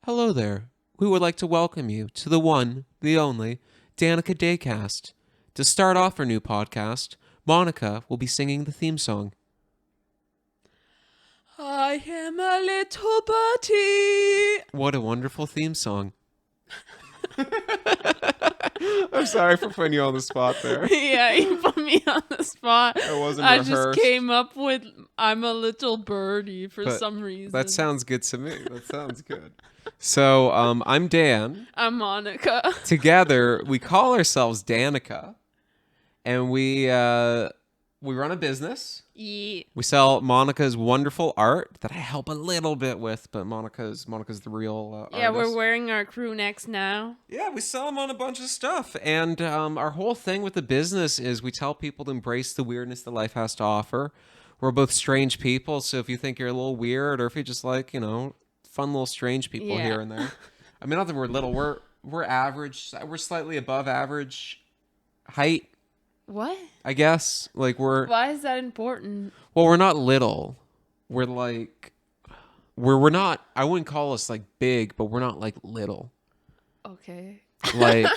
Hello there. We would like to welcome you to the one, the only, Danica Daycast. To start off our new podcast, Monica will be singing the theme song. I am a little birdie. What a wonderful theme song. I'm sorry for putting you on the spot there. Yeah, you put me on the spot. It wasn't I rehearsed. just came up with I'm a little birdie for But some reason. That sounds good to me. That sounds good. So, I'm Dan. I'm Monica. Together, we call ourselves Danica, and we run a business. Yeah. We sell Monica's wonderful art that I help a little bit with, but Monica's the real Yeah, artist. we're wearing our crew necks now. Yeah, we sell them on a bunch of stuff. And our whole thing with the business is we tell people to embrace the weirdness that life has to offer. We're both strange people, so if you think you're a little weird or if you just like, fun little strange people here and there. I mean, not that we're little. We're average. We're slightly above average height, What? I guess. Like Why is that important? well, we're not little. We're like we're not, I wouldn't call us like big, but we're not like little. Okay. Like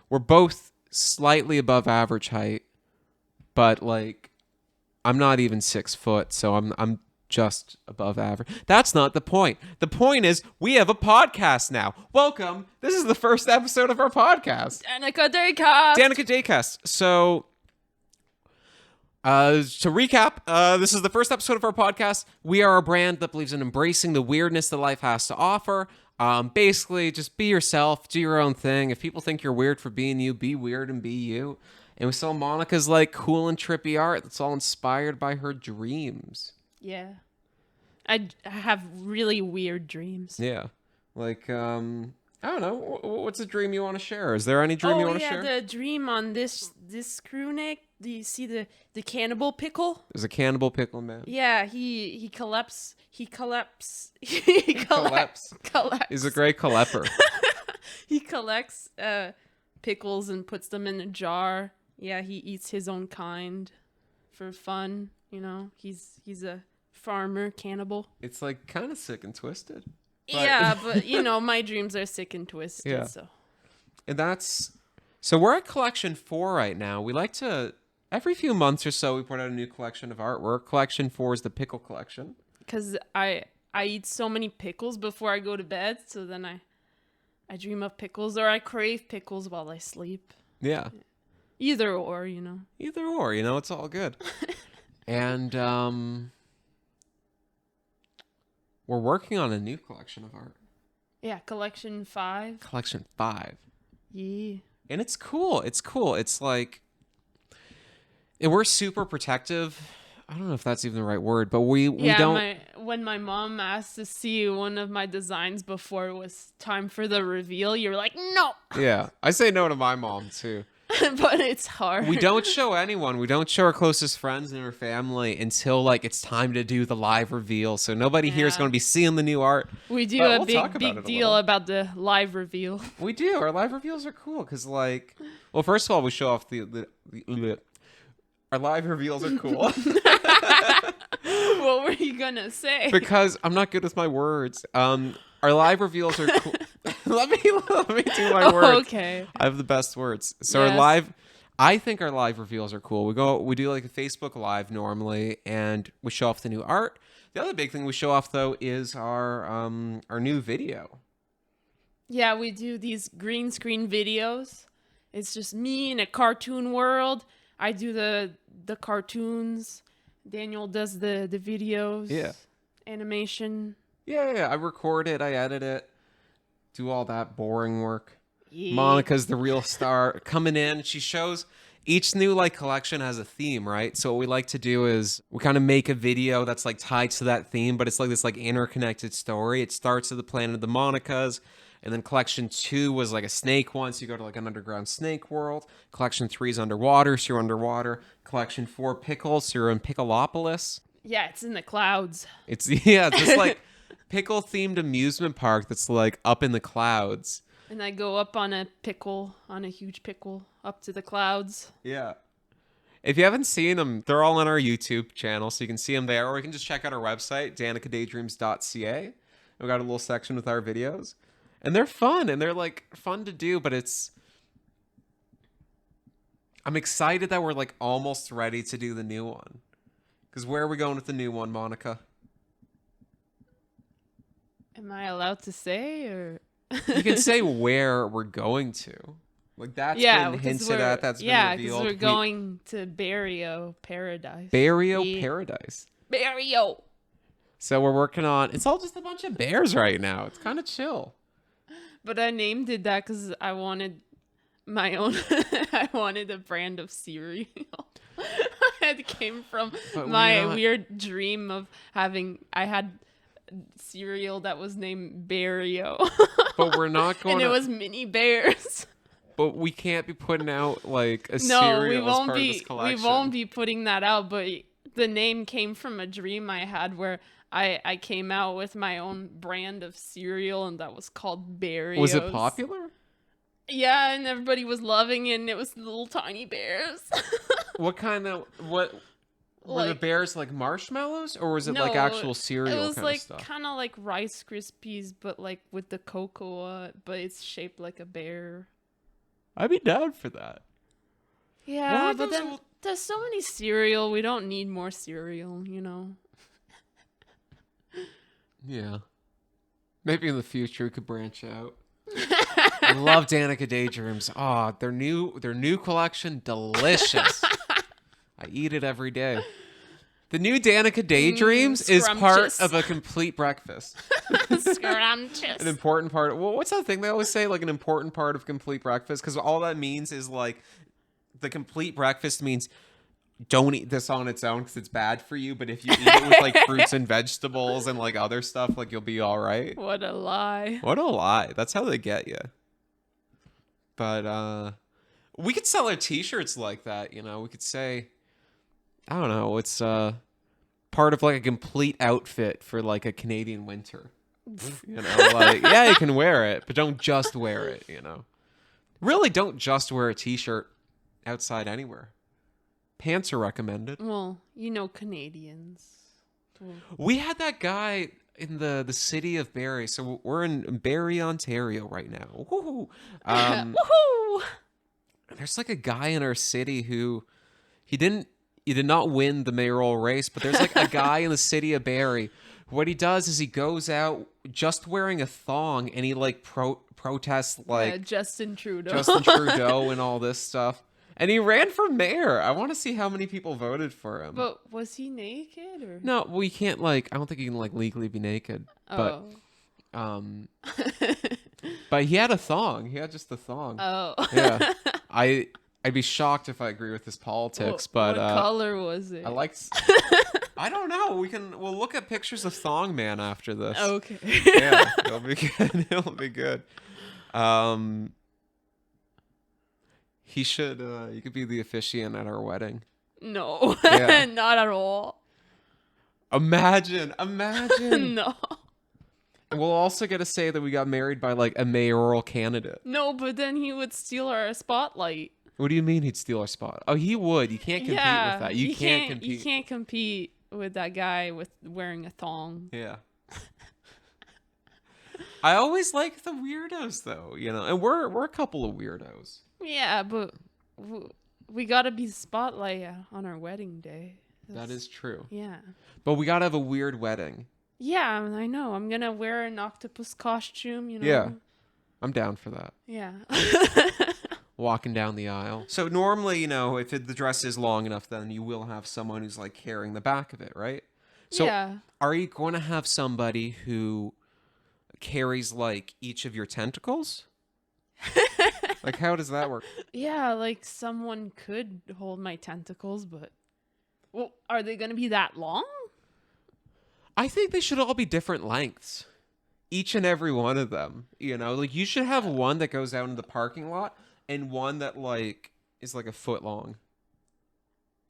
we're both slightly above average height, but like I'm not even 6 foot, so I'm just above average. That's not the point. The point is we have a podcast now. Welcome. This is the first episode of our podcast. Danica Daycast. Danica Daycast. So to recap, this is the first episode of our podcast. We are a brand that believes in embracing the weirdness that life has to offer. Basically, just be yourself, do your own thing. If people think you're weird for being you, be weird and be you. And we sell Monica's like cool and trippy art that's all inspired by her dreams. Yeah. I have really weird dreams. Yeah. Like, I don't know. What's a dream you want to share? Is there any dream you want to share? The dream on this crew neck. Do you see the cannibal pickle? There's a cannibal pickle man. Yeah, he collects. He collects. Collects. He's a great collector. He collects pickles and puts them in a jar. Yeah, he eats his own kind for fun. He's a farmer cannibal. It's like kind of sick and twisted. Yeah, but my dreams are sick and twisted. Yeah. So. And so we're at collection 4 right now. We like to, every few months or so, we put out a new collection of artwork. Collection 4 is the pickle collection. Because I eat so many pickles before I go to bed, so then I dream of pickles, or I crave pickles while I sleep. Yeah. Either or, Either or, it's all good. And we're working on a new collection of art. Yeah, collection 5. Collection 5. Yeah. And it's cool. It's cool. It's like, and we're super protective. I don't know if that's even the right word, but we don't. When my mom asked to see one of my designs before it was time for the reveal, you were like, no. Yeah, I say no to my mom too. But it's hard. We don't show anyone. We don't show our closest friends and our family until like it's time to do the live reveal. So nobody here is going to be seeing the new art. We do But a we'll talk about big it a deal little. about the live reveal. We do. Our live reveals are cool because like, well, first of all, we show off our live reveals are cool. What were you gonna say? Because I'm not good with my words. Our live reveals are cool. let me do my words. Okay. I have the best words. So Yes. I think our live reveals are cool. We do like a Facebook Live normally, and we show off the new art. The other big thing we show off though is our new video. Yeah, we do these green screen videos. It's just me in a cartoon world. I do the cartoons. Daniel does the videos. Yeah. Animation. Yeah. I record it. I edit it. Do all that boring work. Yeah. Monica's the real star coming in. She shows each new like collection has a theme, right? So what we like to do is we kind of make a video that's like tied to that theme, but it's like this like interconnected story. It starts at the planet of the Monicas, and then collection 2 was like a snake one, so you go to like an underground snake world. Collection 3 is underwater, so you're underwater. Collection 4 pickles, so you're in Pickleopolis. Yeah, it's in the clouds. It's this like pickle themed amusement park that's like up in the clouds. And I go up on a huge pickle, up to the clouds. Yeah. If you haven't seen them, they're all on our YouTube channel, so you can see them there, or you can just check out our website, danicadaydreams.ca. We got a little section with our videos, and they're fun, and they're like fun to do, but I'm excited that we're like almost ready to do the new one. Because where are we going with the new one, Monica? Am I allowed to say, or? You can say where we're going to. Like, that's been hinted at. That's been revealed. because we're going to Barrio Paradise. Barrio Paradise. Barrio. So we're working on... It's all just a bunch of bears right now. It's kind of chill. But I named it that because I wanted my own... I wanted a brand of cereal. It came from my weird dream of having... I had cereal that was named Barrio. But we're not going and it was mini bears. But we can't be putting out like a cereal as part of this collection. We won't be putting that out, but the name came from a dream I had where I came out with my own brand of cereal, and that was called Barrios. Was it popular? Yeah, and everybody was loving it, and it was little tiny bears. What were the bears like marshmallows, or was it like actual cereal kind of stuff? It was like kind of like Rice Krispies, but like with the cocoa, but it's shaped like a bear. I'd be down for that. Yeah, but then there's so many cereal. We don't need more cereal, you know? Yeah. Maybe in the future we could branch out. I love Danica Daydreams. Oh, their new collection, delicious. I eat it every day. The new Danica Daydreams is part of a complete breakfast. Scrumptious. An important part. Well, what's that thing they always say? Like an important part of complete breakfast? Because all that means is like the complete breakfast means don't eat this on its own because it's bad for you. But if you eat it with like fruits and vegetables and like other stuff, like you'll be all right. What a lie. What a lie. That's how they get you. But we could sell our t-shirts like that, you know. We could say, I don't know, it's part of like a complete outfit for like a Canadian winter. You know, like, yeah, you can wear it, but don't just wear it, you know. Really don't just wear a t-shirt outside anywhere. Pants are recommended. Well, you know, Canadians. We had that guy in the city of Barrie. So we're in Barrie, Ontario right now. Woohoo! Woohoo! There's like a guy in our city who he did not win the mayoral race, but there's like a guy in the city of Barrie. What he does is he goes out just wearing a thong and he like protests like Justin Trudeau. Justin Trudeau and all this stuff. And he ran for mayor. I want to see how many people voted for him. But was he naked or? No, we can't like. I don't think you can like legally be naked. Oh. But he had a thong. He had just a thong. Oh. Yeah. I'd be shocked if I agree with his politics. But what color was it? I liked. I don't know. We'll look at pictures of Thong Man after this. Okay. Yeah, it'll be good. It'll be good. He should. You could be the officiant at our wedding. No, Yeah. Not at all. Imagine. No. And we'll also get to say that we got married by like a mayoral candidate. No, but then he would steal our spotlight. What do you mean he'd steal our spot? Oh, he would. You can't compete with that. You can't compete. You can't compete with that guy with wearing a thong. Yeah. I always like the weirdos though, you know, and we're a couple of weirdos. Yeah, but we gotta be spotlight on our wedding day. That is true. Yeah. But we gotta have a weird wedding. Yeah, I know. I'm gonna wear an octopus costume, you know. Yeah. I'm down for that. Yeah. Walking down the aisle. So normally, you know, if the dress is long enough, then you will have someone who's like carrying the back of it, right? So yeah. Are you going to have somebody who carries like each of your tentacles? Like, how does that work? Yeah, like someone could hold my tentacles, but well, are they gonna be that long? I think they should all be different lengths. Each and every one of them. You know, like you should have one that goes out in the parking lot and one that like is like a foot long.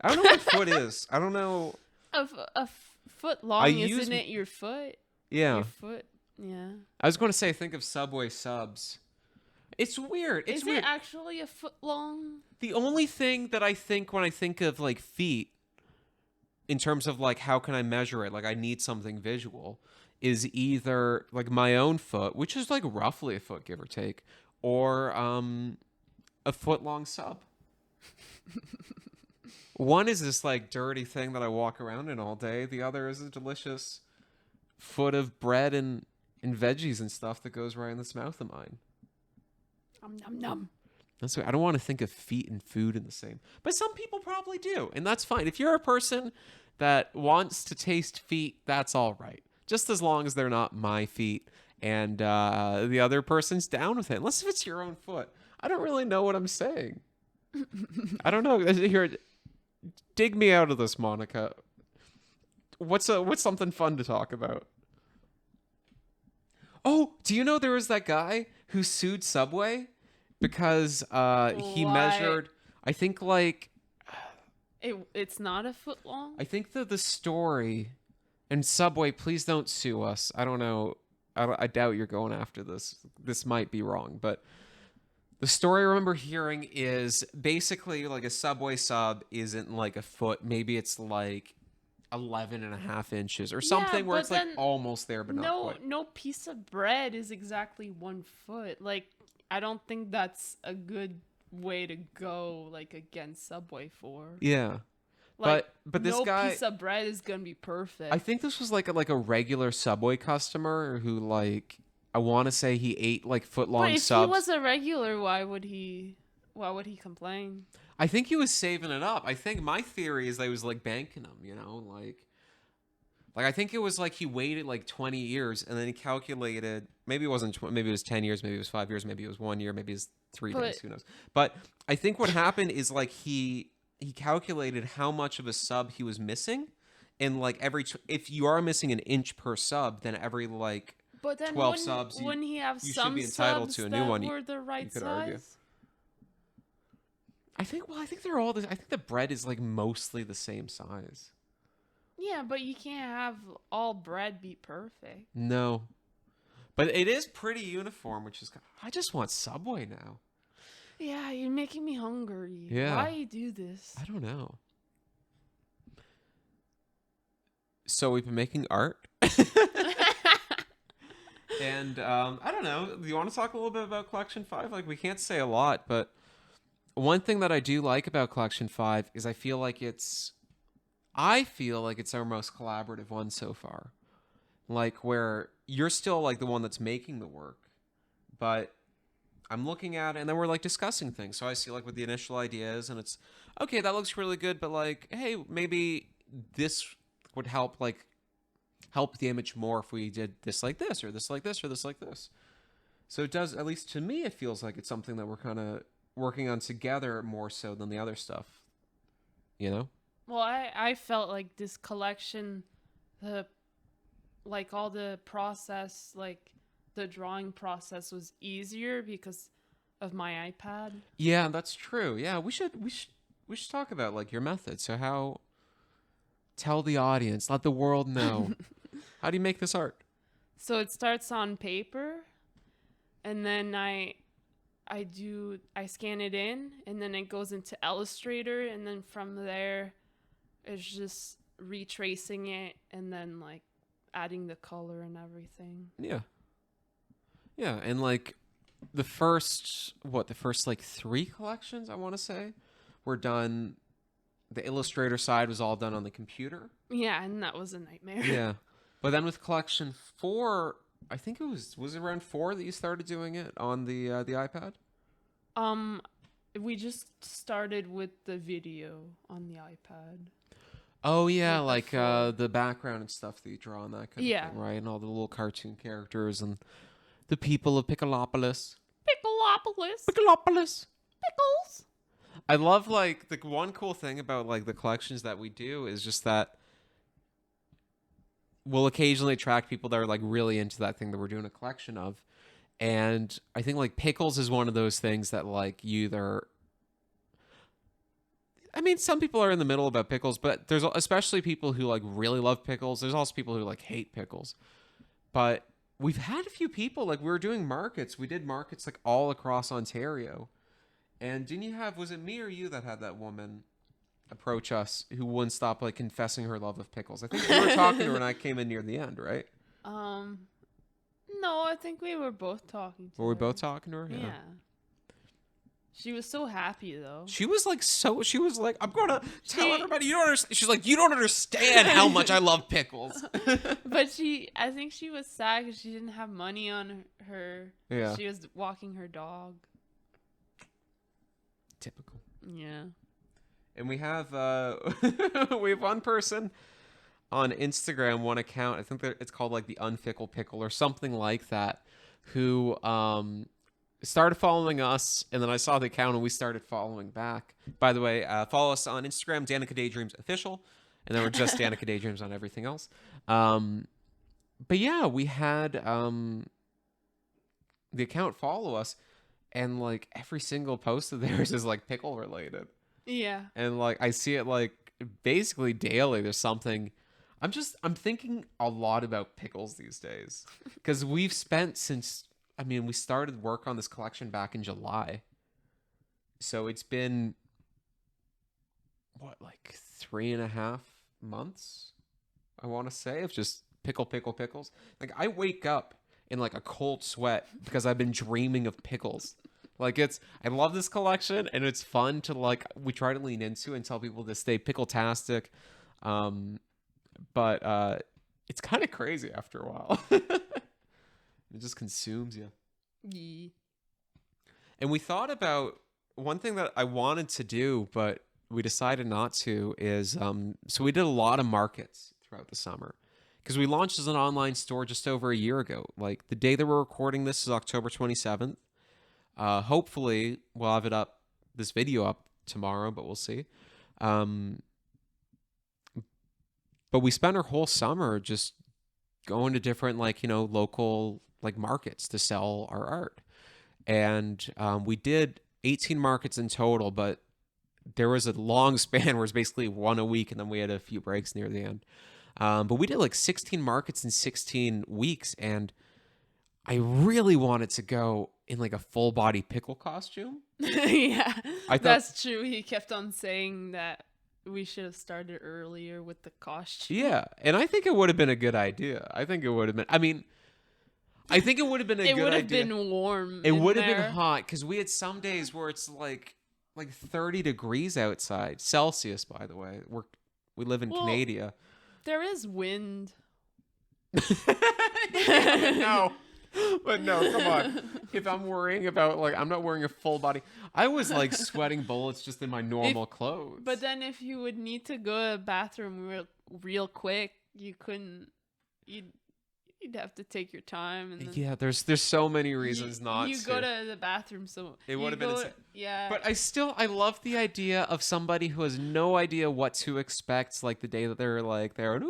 I don't know what foot is. I don't know. A foot long, isn't it your foot? Yeah. Your foot, yeah. I was going to say, think of Subway subs. It's weird. It's Is weird. it actually a foot long? The only thing that I think when I think of like feet, in terms of like how can I measure it, like I need something visual, is either like my own foot, which is like roughly a foot give or take, or a foot long sub. One is this like dirty thing that I walk around in all day. The other is a delicious foot of bread and veggies and stuff that goes right in this mouth of mine. Nom nom nom. That's why I don't want to think of feet and food in the same. But some people probably do, and that's fine. If you're a person that wants to taste feet, that's all right. Just as long as they're not my feet and the other person's down with it. Unless if it's your own foot. I don't really know what I'm saying. I don't know. Here, dig me out of this, Monica. What's something fun to talk about? Oh, do you know there was that guy who sued Subway because he Why? measured, I think like It's not a foot long? I think the story, and Subway, please don't sue us. I don't know. I doubt you're going after this. This might be wrong, but the story I remember hearing is basically like a Subway sub isn't like a foot. Maybe it's like 11 and a half inches or something where but it's like then almost there, but not quite. No piece of bread is exactly 1 foot. Like, I don't think that's a good way to go, like, against Subway for. Yeah. Like, but this no guy, piece of bread is gonna be perfect. I think this was like a regular Subway customer who like, I want to say he ate like foot long but if subs. he was a regular, why would he complain? I think he was saving it up. I think my theory is that he was like banking them, you know, like I think it was like he waited like 20 years and then he calculated, maybe it wasn't maybe it was 10 years, maybe it was 5 years, maybe it was 1 year, maybe it was 3 days, who knows. But I think what happened is like he calculated how much of a sub he was missing, and like if you are missing an inch per sub, then every like But then 12 subs, wouldn't he have you some should be entitled subs to a new that one. were the right could size? argue. I think they're all I think the bread is like mostly the same size. Yeah, but you can't have all bread be perfect. No. But it is pretty uniform, which is I just want Subway now. Yeah, you're making me hungry. Yeah. Why you do this? I don't know. So we've been making art. And I don't know. Do you want to talk a little bit about Collection 5? Like, we can't say a lot, but one thing that I do like about Collection 5 is I feel like it's our most collaborative one so far. Like, where you're still like the one that's making the work, but I'm looking at it and then we're like discussing things. So I see like with the initial ideas and it's okay, that looks really good, but like, hey, maybe this would help the image more if we did this like this or this like this or this like this. So it does, at least to me, it feels like it's something that we're kind of working on together more so than the other stuff, you know? Well, I felt like this collection, all the process, like the drawing process was easier because of my iPad. Yeah, that's true. Yeah, we should talk about like your method. So tell the audience, let the world know. How do you make this art? So it starts on paper, and then I scan it in, and then it goes into Illustrator, and then from there it's just retracing it and then like adding the color and everything. Yeah. Yeah, and like the first like 3 collections I want to say were done. The Illustrator side was all done on the computer. Yeah, and that was a nightmare. Yeah. But then with Collection 4, I think it was it around 4 that you started doing it on the iPad? We just started with the video on the iPad. Oh yeah, With like the background and stuff that you draw on that kind Yeah. of thing, right? And all the little cartoon characters and the people of Pickleopolis. Pickleopolis. Pickleopolis. Pickles. I love like the one cool thing about like the collections that we do is just that we'll occasionally attract people that are like really into that thing that we're doing a collection of. And I think like pickles is one of those things that like I mean, some people are in the middle about pickles, but there's especially people who like really love pickles. There's also people who like hate pickles. But we've had a few people, like we were doing markets. We did markets like all across Ontario. And didn't you have, was it me or you that had that woman approach us who wouldn't stop like confessing her love of pickles? I think you were talking to her when I came in near the end, right? No, I think we were both talking to her. Were we both talking to her? Yeah. She was so happy though. She was like, I'm going to tell everybody you don't understand. She's like, you don't understand how much I love pickles. But I think she was sad because she didn't have money on her. Yeah. She was walking her dog. Typical. Yeah. And we have we have one person on Instagram, one account, I think it's called like the Unfickle Pickle or something like that, who started following us, and then I saw the account and we started following back. By the way, follow us on Instagram, Danica Daydreams Official, and then we're just Danica Daydreams on everything else. But yeah, we had the account follow us, and like every single post of theirs is like pickle related. Yeah. And like I see it like basically daily. There's something. I'm thinking a lot about pickles these days because we've spent we started work on this collection back in July. So it's been like 3.5 months, I want to say, of just pickles. Like I wake up in like a cold sweat because I've been dreaming of pickles. Like I love this collection and it's fun to like, we try to lean into and tell people to stay pickle-tastic. But it's kind of crazy after a while. It just consumes you. Yeah. And we thought about one thing that I wanted to do, but we decided not to is, so we did a lot of markets throughout the summer because we launched as an online store just over a year ago. Like the day that we're recording this is October 27th. Hopefully we'll have this video up tomorrow, but we'll see. But we spent our whole summer just going to different, like, local, like, markets to sell our art. And we did 18 markets in total, but there was a long span where it's basically one a week, and then we had a few breaks near the end. But we did, like, 16 markets in 16 weeks, and I really wanted to go in, like, a full-body pickle costume. Yeah, that's true. He kept on saying that we should have started earlier with the costume. Yeah, and I think it would have been a good idea. I think it would have been. I mean, I think it would have been a good idea. It would have been warm. It would have been hot because we had some days where it's like 30 degrees outside, Celsius, by the way. We live in Canada. There is wind. But no, come on. If I'm worrying about, like, I'm not wearing a full body. I was, like, sweating bullets just in my normal clothes. But then if you would need to go to the bathroom real quick, you couldn't. You'd have to take your time. And then yeah, there's so many reasons not to. You go to the bathroom, so it would have been insane. Yeah. But I love the idea of somebody who has no idea what to expect, like the day that they're like there,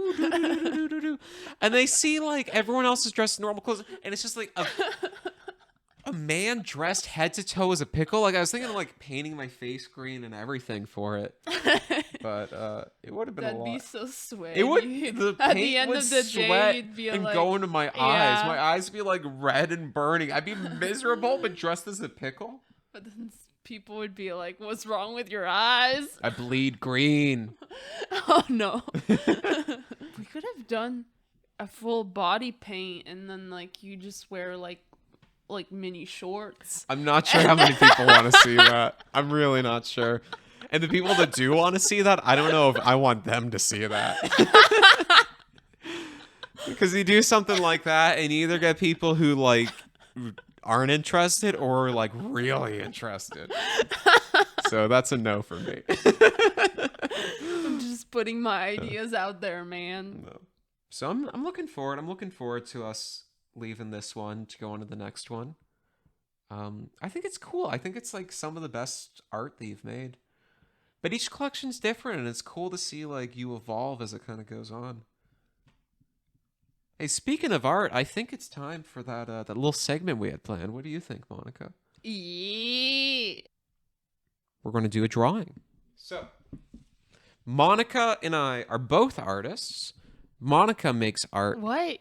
and they see like everyone else is dressed in normal clothes, and it's just like a man dressed head to toe as a pickle. Like I was thinking of like painting my face green and everything for it, but it would have been a lot. That'd be so sweaty. It would. The at paint the end would of the sweat day, you'd be and like, go into my eyes. Yeah. My eyes would be like red and burning. I'd be miserable, but dressed as a pickle. But then people would be like, "What's wrong with your eyes?" I bleed green. Oh no. We could have done a full body paint, and then like you just wear like mini shorts. I'm not sure how many people want to see that. I'm really not sure. And the people that do want to see that, I don't know if I want them to see that. Because you do something like that and you either get people who like aren't interested or like really interested. So that's a no for me. I'm just putting my ideas out there, man. No. So I'm looking forward. I'm looking forward to us leaving this one to go on to the next one. I think it's cool. I think it's like some of the best art that you've made. But each collection's different, and it's cool to see like you evolve as it kind of goes on. Hey, speaking of art, I think it's time for that little segment we had planned. What do you think, Monica? Yeah. We're going to do a drawing. So, Monica and I are both artists. Monica makes art. What?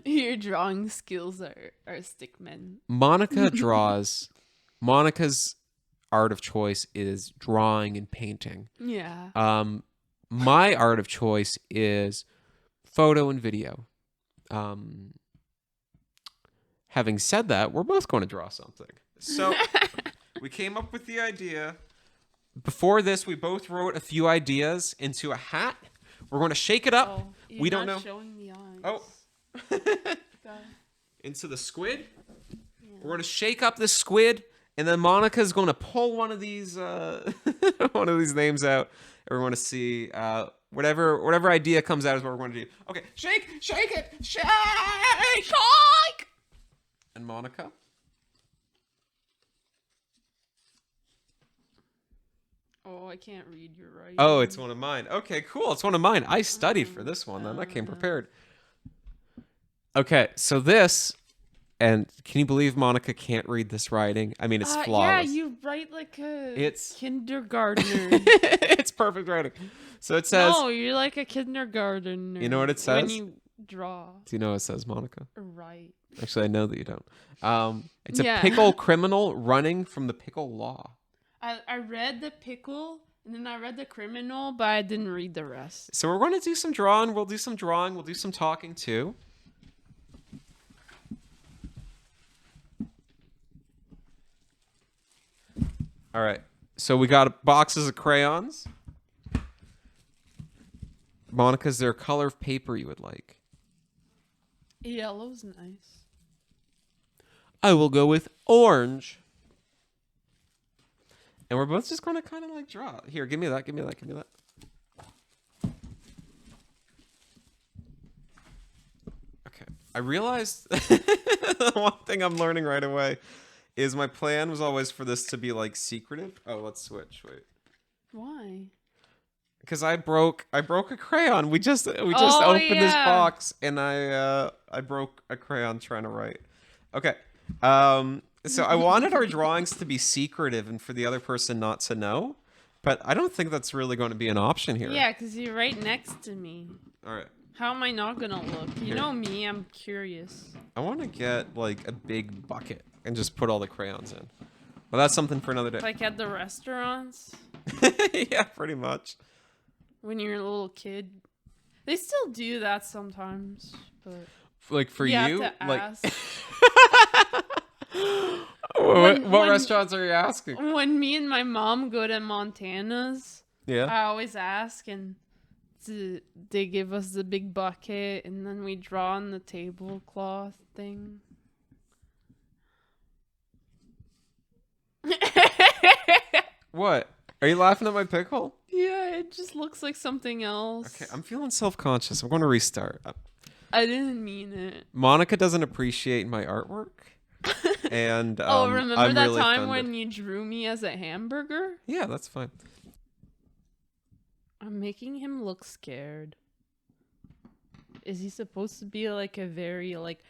Your drawing skills are stickmen. Monica's art of choice is drawing and painting. Yeah. My art of choice is photo and video. Having said that, we're both going to draw something. So we came up with the idea. Before this, we both wrote a few ideas into a hat. We're going to shake it up. Oh, We don't know. Showing the eyes. Oh. Go. Into the squid. Yeah. We're going to shake up the squid, and then Monica's going to pull one of these one of these names out, and we're going to see whatever idea comes out is what we're going to do. Okay, shake it, shake. And Monica. Oh, I can't read your writing. Oh, it's one of mine. Okay, cool. It's one of mine. I studied for this one, then I came prepared. Okay, so this, and can you believe Monica can't read this writing? I mean, it's flawless. Yeah, you write like a It's kindergartner. it's perfect writing. So it says. No, you're like a kindergartner. You know what it says? When you draw. Do you know what it says, Monica? Right. Actually, I know that you don't. It's a Yeah. pickle criminal running from the pickle law. I read the pickle and then I read the criminal, but I didn't read the rest. So we're going to do some drawing. We'll do some drawing. We'll do some talking too. All right. So we got boxes of crayons. Monica, is there a color of paper you would like? Yellow's nice. I will go with orange. And we're both just going to kind of like draw. Here, give me that. Okay. I realized the one thing I'm learning right away is my plan was always for this to be like secretive. Oh, let's switch. Wait. Why? Because I broke a crayon. We just opened this box and I broke a crayon trying to write. Okay. So I wanted our drawings to be secretive and for the other person not to know, but I don't think that's really going to be an option here. Yeah, because you're right next to me. All right. How am I not gonna look? You know me, I'm curious. I want to get like a big bucket and just put all the crayons in. Well, that's something for another day. Like at the restaurants Yeah, pretty much. when you're a little kid. They still do that sometimes, but Like for you you, have to like ask. what when- restaurants are you asking? When me and my mom go to Montana's, Yeah. I always ask, and they give us the big bucket, and then we draw on the tablecloth thing. What? Are you laughing at my pickle? Yeah, it just looks like something else. Okay, I'm feeling self-conscious. I'm going to restart. I didn't mean it. Monica doesn't appreciate my artwork. And remember I'm that really time offended. when you drew me as a hamburger? Yeah, that's fine. I'm making him look scared. Is he supposed to be like a very like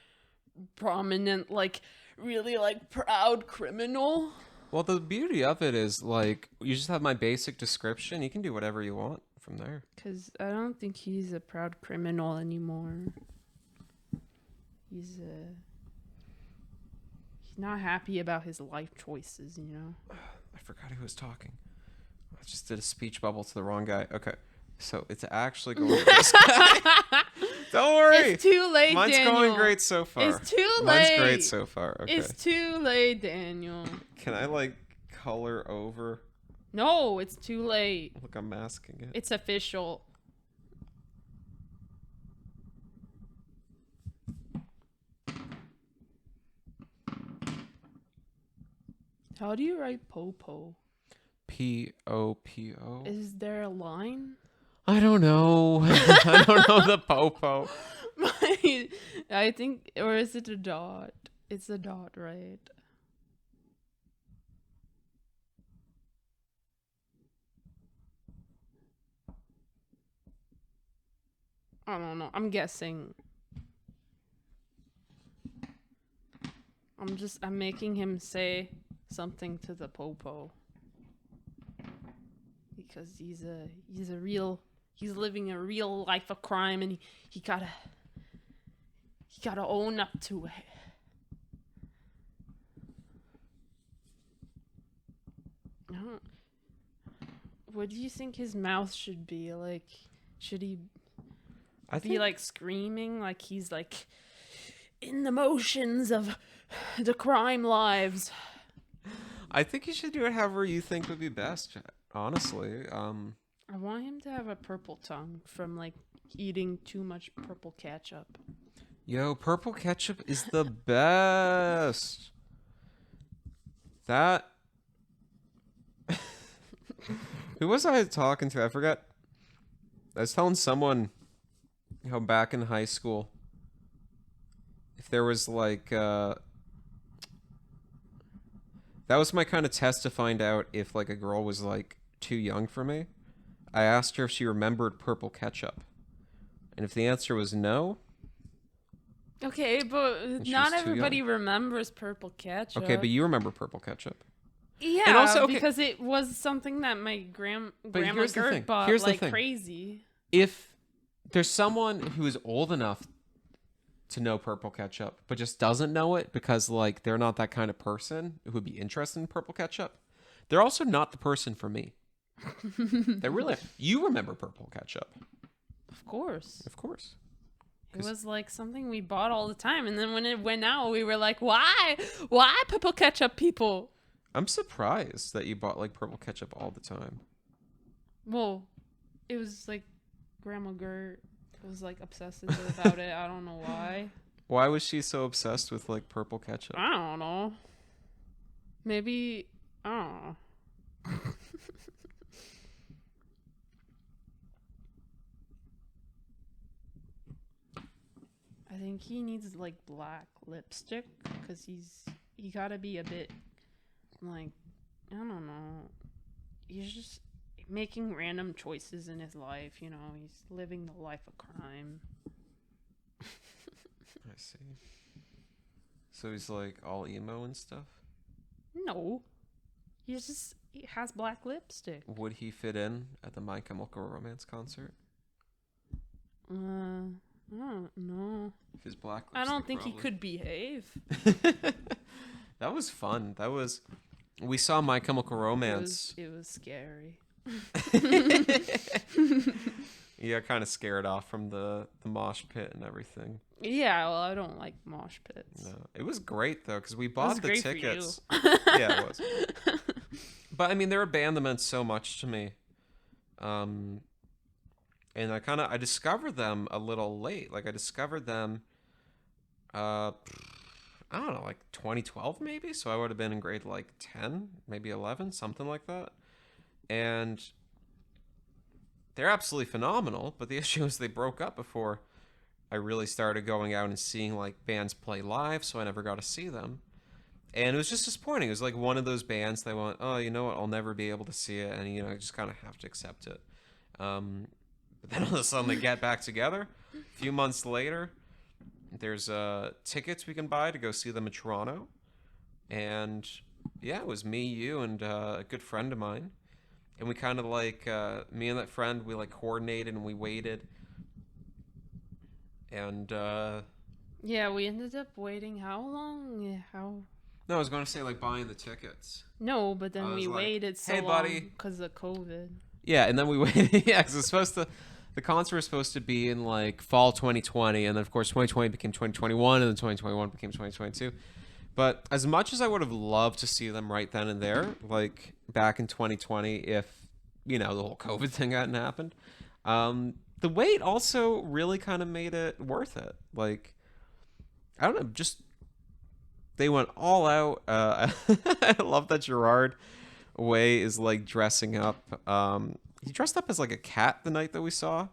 prominent, like really like proud criminal? Well, the beauty of it is like you just have my basic description. You can do whatever you want from there. Because I don't think he's a proud criminal anymore. He's not happy about his life choices, you know? I forgot who was talking. I just did a speech bubble to the wrong guy. Okay. So it's actually going to this guy. Don't worry. It's too late, Mine's Daniel. going great so far. It's too Mine's late. great so far. Okay. It's too late, Daniel. Can I like color over? No, it's too late. Look, I'm masking it. It's official. How do you write popo? Popo. Is there a line? I don't know. I don't know the popo. I think, or is it a dot? It's a dot, right? I don't know. I'm guessing. I'm making him say something to the popo. Because he's a real he's living a real life of crime, and he gotta own up to it. I don't, what do you think his mouth should be like? Should he be like screaming like he's like in the motions of the crime lives? I think you should do it however you think would be best, honestly. I want him to have a purple tongue from like eating too much purple ketchup. Yo, purple ketchup is the best. That. Who was I talking to? I forgot. I was telling someone how back in high school, if there was like, that was my kind of test to find out if like a girl was like too young for me. I asked her if she remembered purple ketchup. And if the answer was no. Okay, but not everybody remembers purple ketchup. Okay, but you remember purple ketchup. Yeah, and also, because it was something that my grandma Gert bought like crazy. If there's someone who is old enough to know purple ketchup, but just doesn't know it because like they're not that kind of person who would be interested in purple ketchup, they're also not the person for me. They really. You remember purple ketchup? Of course. Of course. It was like something we bought all the time, and then when it went out, we were like, "Why? Why purple ketchup, people?" I'm surprised that you bought like purple ketchup all the time. Well, it was like Grandma Gert was like obsessive about it. I don't know why. Why was she so obsessed with like purple ketchup? I don't know. Maybe I don't know. I think he needs like black lipstick because he gotta be a bit like, I don't know. He's just making random choices in his life, you know. He's living the life of crime. I see. So he's like all emo and stuff? No. He has black lipstick. Would he fit in at the My Chemical Romance concert? I don't know. If his black lipstick, I don't think probably. He could behave. That was fun. We saw My Chemical Romance. It was scary. Yeah, kind of scared off from the mosh pit and everything. Yeah, well, I don't like mosh pits. No, it was great though because we bought the tickets. For you. Yeah, it was. But I mean, they're a band that meant so much to me. And I discovered them a little late. Like I discovered them, I don't know, like 2012 maybe. So I would have been in grade like 10, maybe 11, something like that. And they're absolutely phenomenal. But the issue is they broke up before I really started going out and seeing like bands play live. So I never got to see them. And it was just disappointing. It was like one of those bands that went, oh, you know what? I'll never be able to see it. And, you know, I just kind of have to accept it. But then all of a sudden they get back together. A few months later, there's tickets we can buy to go see them in Toronto. And yeah, it was me, you, and a good friend of mine. And we kind of like, me and that friend, we like coordinated and we waited. And yeah, we ended up waiting how long? No, I was going to say like buying the tickets. No, but then we waited so long because of COVID. Yeah, and then we waited. Yeah, because the concert was supposed to be in like fall 2020, and then of course 2020 became 2021, and then 2021 became 2022. But as much as I would have loved to see them right then and there, like back in 2020, if you know the whole COVID thing hadn't happened, the wait also really kind of made it worth it. Like, I don't know, just they went all out. I love that Gerard Way is like dressing up. He dressed up as like a cat the night that we saw.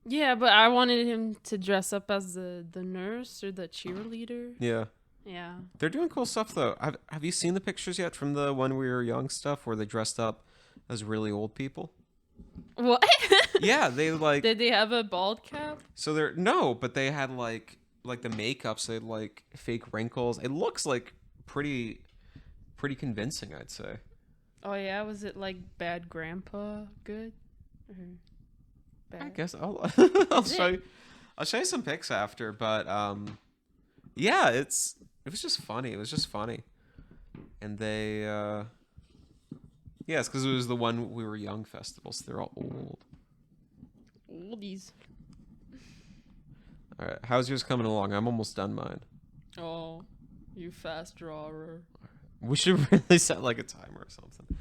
Yeah, but I wanted him to dress up as the nurse or the cheerleader. Yeah. Yeah. They're doing cool stuff though. Have you seen the pictures yet from the When We Were Young stuff where they dressed up as really old people? What? Yeah, they like. Did they have a bald cap? So but they had like the makeup, so they had like fake wrinkles. It looks like pretty convincing, I'd say. Oh yeah, was it like Bad Grandpa good? I bad. guess I'll Is show it? you. I'll show you some pics after, but yeah, it was just funny. It was just funny, and they yeah, it's because it was the When We Were Young festival, so they're all old. Oldies. All right, how's yours coming along? I'm almost done mine. Oh, you fast drawer. We should really set like a timer or something.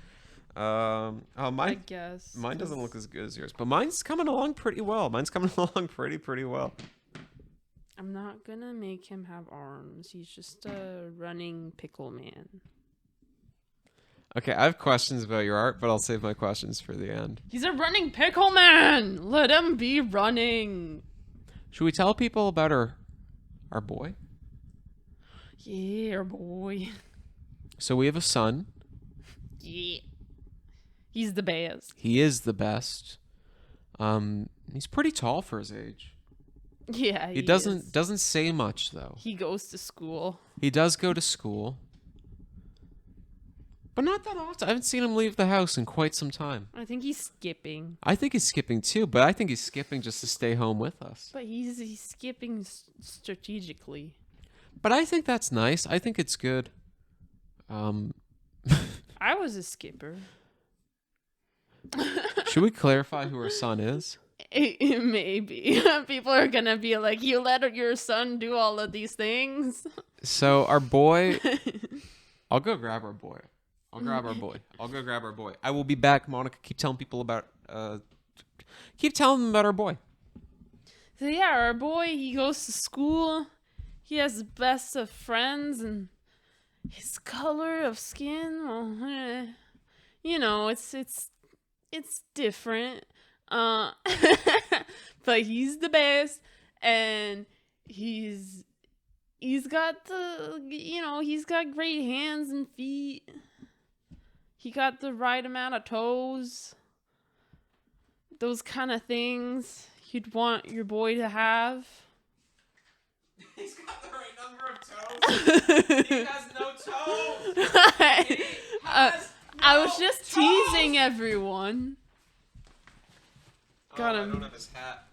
Oh, I mine guess. doesn't look as good as yours, but mine's coming along pretty well. Mine's coming along pretty well. I'm not gonna make him have arms. He's just a running pickle man. Okay, I have questions about your art, but I'll save my questions for the end. He's a running pickle man. Let him be running. Should we tell people about our boy? Yeah, boy. So we have a son. Yeah. He's the best. He is the best. He's pretty tall for his age. Yeah, He is. doesn't say much though. He goes to school. He does go to school, but not that often. I haven't seen him leave the house in quite some time. I think he's skipping. I think he's skipping too, but I think he's skipping just to stay home with us. But he's skipping strategically. But I think that's nice. I think it's good. I was a skipper. Should we clarify who our son is? Maybe. People are going to be like, you let your son do all of these things? So our boy, I'll go grab our boy. I'll go grab our boy. I will be back, Monica. Keep telling them about our boy. So yeah, our boy, he goes to school. He has the best of friends, and his color of skin, well, you know, it's different. But he's the best, and he's got he's got great hands and feet. He got the right amount of toes. Those kind of things you'd want your boy to have. He's got the right number of toes. He has no toes. I was just teasing everyone. Got I him. don't have his hat.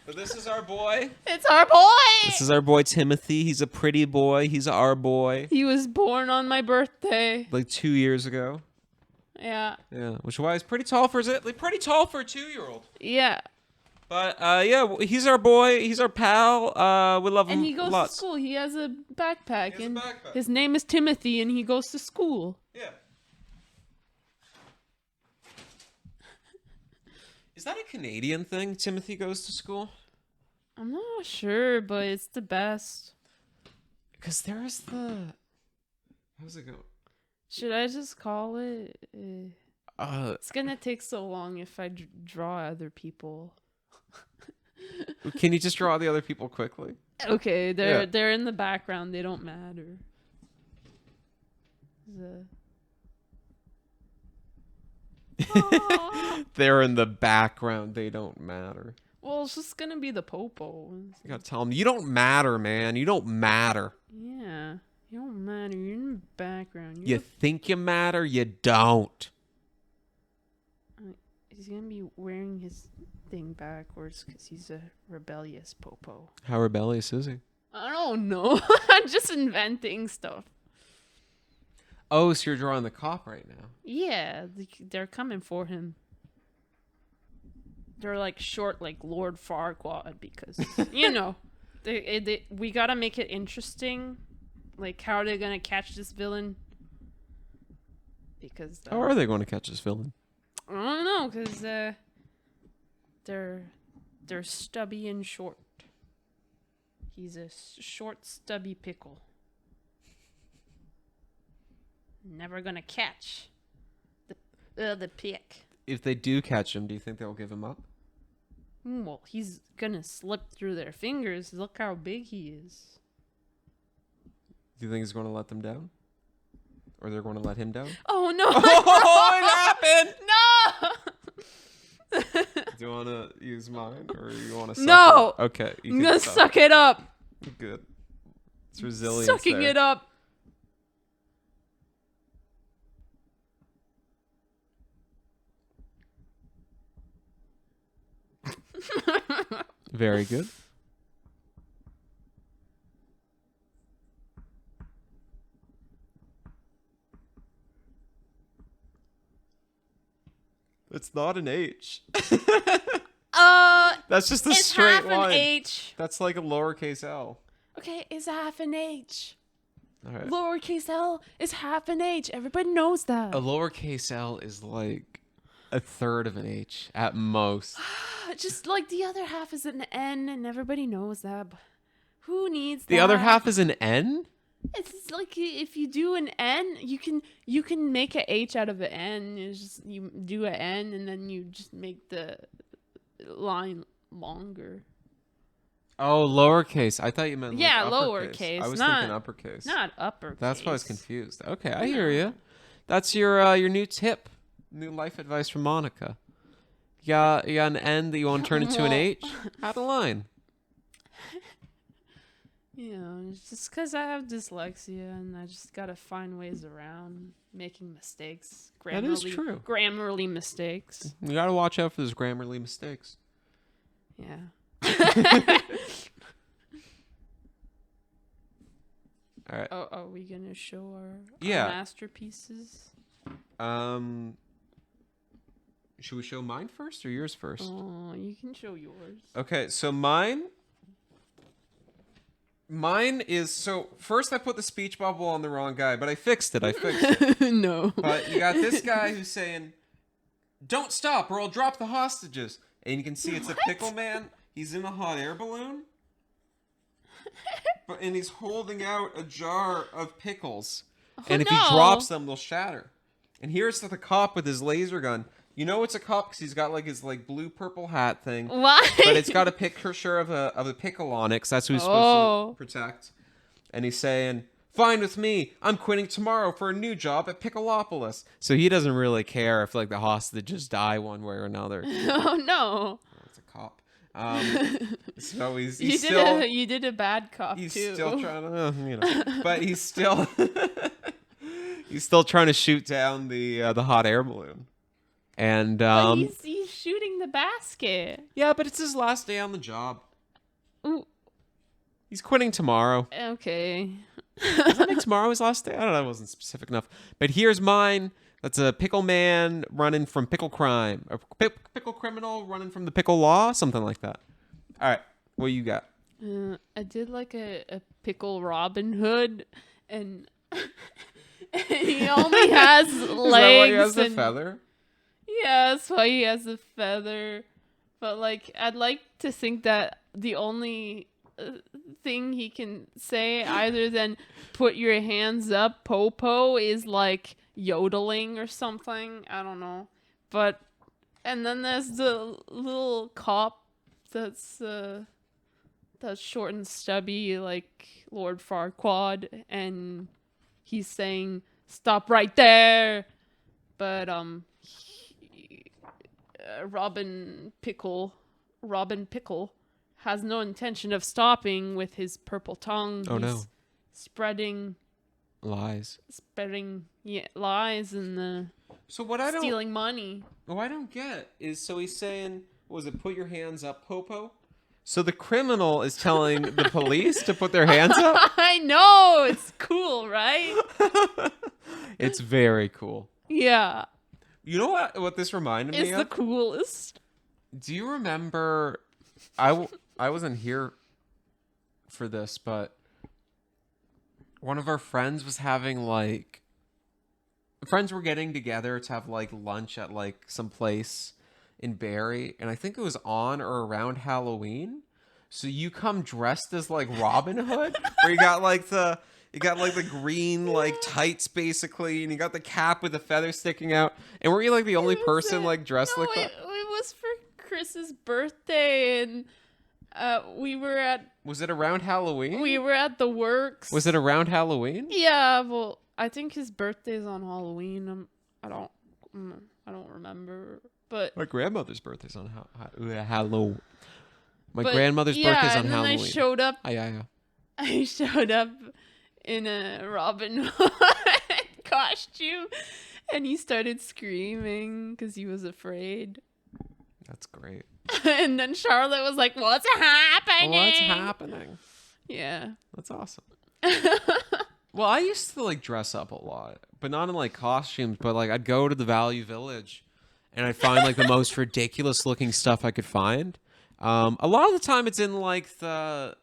But this is our boy. It's our boy. This is our boy Timothy. He's a pretty boy. He's our boy. He was born on my birthday. Like 2 years ago. Yeah. Yeah, which is why he's pretty tall for a 2-year-old. Yeah. But yeah, he's our boy. He's our pal. We love him. And he goes lots. to school. He has a backpack. He has a and backpack. his name is Timothy, and he goes to school. Yeah. Is that a Canadian thing? Timothy goes to school? I'm not sure, but it's the best. Because there's the. How's it go? Should I just call it? It's gonna take so long if I draw other people. Can you just draw the other people quickly? Okay, they're in the background. They don't matter. They're in the background. They don't matter. Well, it's just gonna be the popo. You gotta tell them, you don't matter, man. You don't matter. Yeah, you don't matter. You're in the background. You think you matter, you don't. He's gonna be wearing his thing backwards because he's a rebellious popo. How rebellious is he? I don't know. I'm just inventing stuff. Oh, so you're drawing the cop right now. Yeah, they're coming for him. They're like short, like Lord Farquaad, because you know, we gotta make it interesting. Like, how are they gonna catch this villain? Because How are they going to catch this villain? I don't know, because they're stubby and short. He's a short, stubby pickle. Never gonna catch the pick. If they do catch him, do you think they'll give him up? Well, he's gonna slip through their fingers. Look how big he is. Do you think he's going to let them down? Or they're going to let him down? Oh no! Oh, it happened! No! Do you want to use mine? Or you want to suck No! it? Okay. You I'm can gonna suck it up. Good. It's resilience Sucking there. it up. Very good. It's not an H. That's just a it's straight half line. an H. That's like a lowercase L. Okay, it's half an H. All right. Lowercase L is half an H. Everybody knows that. A lowercase L is like a third of an H at most. Just like the other half is an N, and everybody knows that. But who needs that? The other half is an N? It's like if you do an N, you can make an H out of an N. It's just you do an N, and then you just make the line longer. Oh, lowercase. I thought you meant Yeah, like lowercase. I was not, thinking uppercase. Not uppercase. That's why I was confused. Okay, I hear you. That's your new tip, new life advice from Monica. You got an N that you want to turn into an H? Add a line. You know, it's just because I have dyslexia and I just gotta find ways around making mistakes. That is true. Grammarly mistakes. You got to watch out for those Grammarly mistakes. Yeah. All right. Oh, are we gonna show our masterpieces? Should we show mine first or yours first? Oh, you can show yours. Okay, so mine is, so first I put the speech bubble on the wrong guy, but I fixed it. No. But you got this guy who's saying, "Don't stop or I'll drop the hostages." And you can see it's a pickle man. He's in a hot air balloon. And he's holding out a jar of pickles. And if he drops them, they'll shatter. And here's the cop with his laser gun. You know it's a cop because he's got like his like blue purple hat thing. Why? But it's got a picture of a pickle on it because that's who he's supposed to protect. And he's saying, "Fine with me. I'm quitting tomorrow for a new job at Pickleopolis." So he doesn't really care if like the hostages die one way or another. Oh no. It's a cop. So he's you still did a bad cop he's too. still trying to but he's still he's still trying to shoot down the hot air balloon. And but he's shooting the basket. Yeah, but it's his last day on the job. Ooh. He's quitting tomorrow. Okay. Doesn't make tomorrow his last day? I don't know. It wasn't specific enough. But here's mine. That's a pickle man running from pickle crime. A pickle criminal running from the pickle law. Something like that. All right. What you got? I did like a pickle Robin Hood. And he only has legs. Is that why he has the feather? Yeah, that's why he has a feather. But like, I'd like to think that the only thing he can say other than "put your hands up, Popo" is like yodeling or something. I don't know. But and then there's the little cop that's short and stubby like Lord Farquaad, and he's saying "stop right there," but Robin Pickle has no intention of stopping with his purple tongue. Oh, He's no. Spreading lies and so what I don't stealing money. What I don't get is, so he's saying, was it "put your hands up, Popo"? So the criminal is telling the police to put their hands up? I know, it's cool, right? It's very cool. Yeah. You know what this reminded me It's of? the coolest. Do you remember, I wasn't here for this, but one of our friends was having like, friends were getting together to have like lunch at like some place in Barrie, and I think it was on or around Halloween. So you come dressed as like Robin Hood, where you got like the green like tights basically, and you got the cap with the feather sticking out. And were you like the only person like dressed like that? It was for Chris's birthday, and we were at. Was it around Halloween? We were at the works. Was it around Halloween? Yeah, well, I think his birthday's on Halloween. I don't remember, but my grandmother's birthday's on Halloween. My grandmother's birthday's on Halloween. I showed up. Yeah. I showed up in a Robin Hood costume, and he started screaming because he was afraid. That's great. And then Charlotte was like, "What's happening? What's happening?" Yeah. That's awesome. Well, I used to like dress up a lot, but not in like costumes, but like I'd go to the Value Village and I'd find like the most ridiculous looking stuff I could find. A lot of the time it's in like the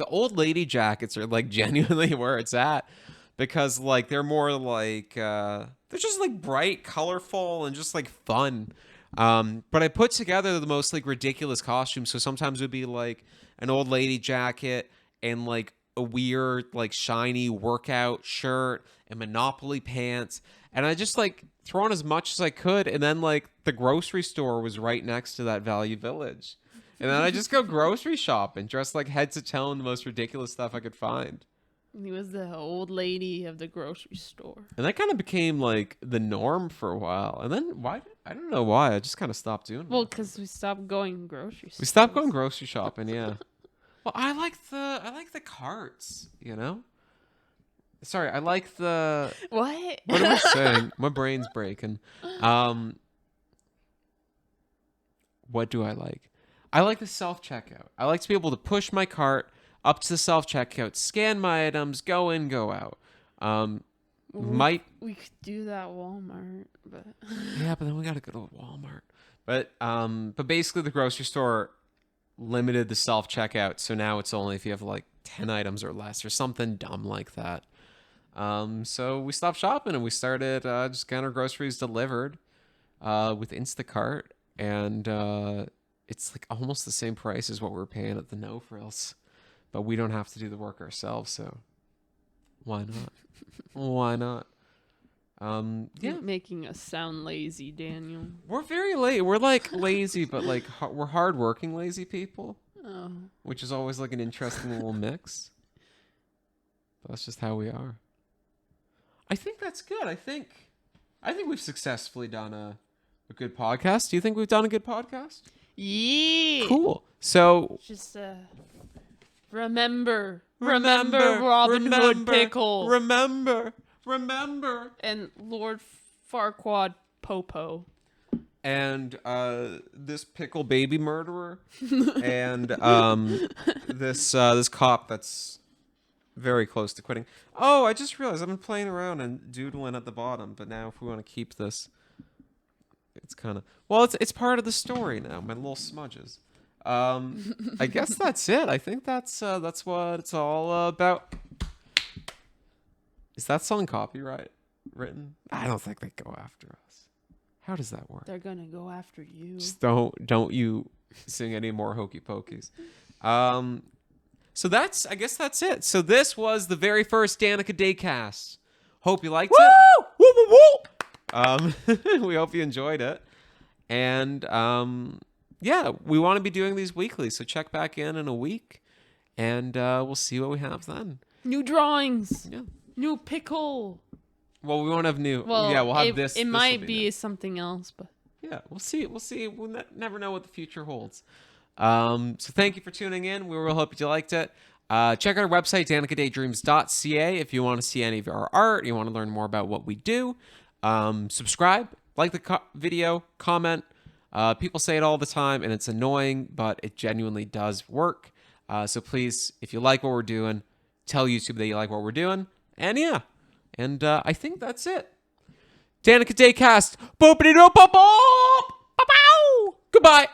old lady jackets are like genuinely where it's at because like they're more like they're just like bright, colorful, and just like fun. But I put together the most like ridiculous costumes. So sometimes it would be like an old lady jacket and like a weird like shiny workout shirt and Monopoly pants, and I just like throw on as much as I could, and then like the grocery store was right next to that Value Village, and then I just go grocery shopping, dressed like head to toe in the most ridiculous stuff I could find. He was the old lady of the grocery store. And that kind of became like the norm for a while, and then why, I don't know why, I just kind of stopped doing it. Well, because we stopped going grocery stores. We stopped going grocery shopping. Yeah. Well, I like the carts, you know? Sorry, I like the... What? What am I saying? My brain's breaking. What do I like? I like the self-checkout. I like to be able to push my cart up to the self-checkout, scan my items, go in, go out. We could do that at Walmart, but... Yeah, but then we got to go to Walmart. But basically the grocery store limited the self-checkout, so now it's only if you have like 10 items or less or something dumb like that. So we stopped shopping and we started just getting our groceries delivered with Instacart, and it's like almost the same price as what we were paying at the No Frills, but we don't have to do the work ourselves, so why not? Why not? Yeah. You're making us sound lazy, Daniel. We're very late. We're like lazy, but like we're hardworking lazy people. Oh. Which is always like an interesting little mix. But that's just how we are. I think that's good. I think we've successfully done a good podcast. Do you think we've done a good podcast? Yeah. Cool. So just remember Robin Hood Pickle. Remember. And Lord Farquaad Popo. And this pickle baby murderer. And this cop that's very close to quitting. Oh, I just realized I've been playing around and doodling at the bottom, but now if we want to keep this, it's kind of... Well, it's part of the story now, my little smudges. I guess that's it. I think that's what it's all about. Is that song copyright written? I don't think they go after us. How does that work? They're gonna go after you. Just don't you sing any more hokey pokeys. So I guess that's it. So this was the very first Danica Daycast. Hope you liked it. Woo! Woo, woo, woo! We hope you enjoyed it. And yeah, we want to be doing these weekly, so check back in a week, and we'll see what we have then. New drawings. Yeah. New pickle. Well, we won't have new. Well, yeah, we'll have this. It might be something else, but yeah, we'll see. We'll never know what the future holds. So thank you for tuning in. We really hope you liked it. Check out our website, danicadaydreams.ca, if you want to see any of our art, you want to learn more about what we do. Subscribe, like the video, comment. People say it all the time, and it's annoying, but it genuinely does work. So please, if you like what we're doing, tell YouTube that you like what we're doing. And yeah, and I think that's it. Danica Daycast. Boopity doop boop boop. Goodbye.